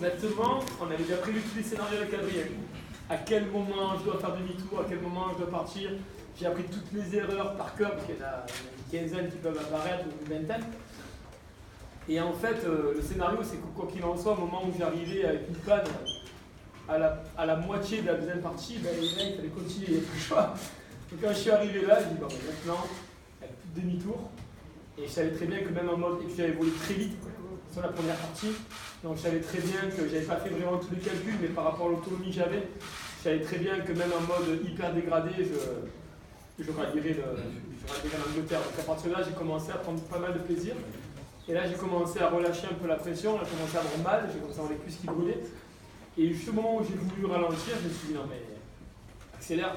honnêtement, on avait déjà prévu tous les scénarios avec Adrien. À quel moment je dois faire demi-tour, à quel moment je dois partir. J'ai appris toutes les erreurs par cœur, parce qu'il y en a une quinzaine qui peuvent apparaître, ou une vingtaine. Et en fait, le scénario, c'est que quoi qu'il en soit, au moment où j'arrivais avec une panne à la moitié de la deuxième partie, ben, il fallait continuer, il n'y avait plus le choix. Donc quand je suis arrivé là, je dis bon, maintenant, il n'y a plus de demi-tour. Et je savais très bien que même en mode, et puis j'avais volé très vite sur la première partie, donc je savais très bien que j'avais pas fait vraiment tous les calculs, mais par rapport à l'autonomie que j'avais, je savais très bien que même en mode hyper dégradé, je rallierais l'Angleterre. Donc à partir de là, j'ai commencé à prendre pas mal de plaisir. Et là, j'ai commencé à relâcher un peu la pression, j'ai commencé à avoir mal, j'ai commencé à avoir les cuisses qui brûlaient. Et juste au moment où j'ai voulu ralentir, je me suis dit non mais accélère.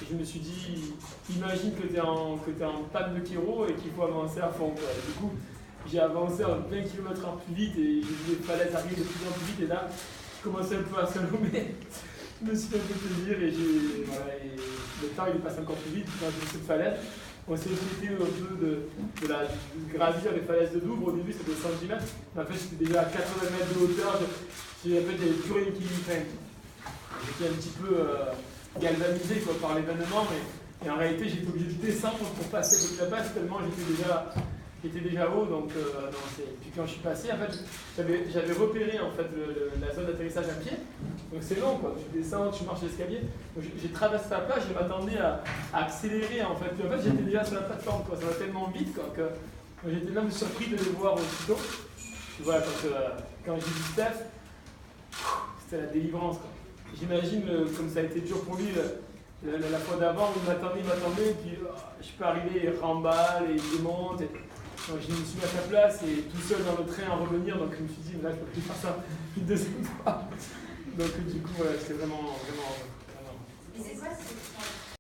Et je me suis dit, imagine que tu es en panne de kéro et qu'il faut avancer à fond. Quoi. Et du coup, j'ai avancé à 20 km/h plus vite et j'ai vu les falaises arriver de plus en plus vite. Et là, je commençais un peu à slalomer. Je me suis fait un peu plaisir et, et le temps il est passé encore plus vite quand j'ai vu cette falaise. On s'est écouté un peu de gravir les falaises de Douvres. Au début, c'était 110 mètres. Mais en fait, j'étais déjà à 80 mètres de hauteur. En fait, j'avais plus rien qui m'y. J'étais un petit peu galvanisé quoi, par l'événement, mais en réalité, j'étais obligé de descendre pour passer avec la base tellement j'étais déjà haut. Donc, puis quand je suis passé, en fait, j'avais repéré en fait, la zone d'atterrissage à pied. Donc c'est long, quoi. Tu descends, tu marches l'escalier. J'ai traversé la plage, je m'attendais à accélérer en fait. Puis en fait, j'étais déjà sur la plateforme, quoi. Ça va tellement vite quoi, que j'étais même surpris de les voir aussitôt. Tu vois, quand j'ai vu Steph, c'était la délivrance, quoi. J'imagine comme ça a été dur pour lui la fois d'avant où il m'attendait, et puis je peux arriver, il remballe et il démonte. Donc je me suis mis à sa place et tout seul dans le train à revenir, donc je me suis dit, là je peux plus faire ça une deuxième fois. Donc du coup, voilà, c'était vraiment, vraiment.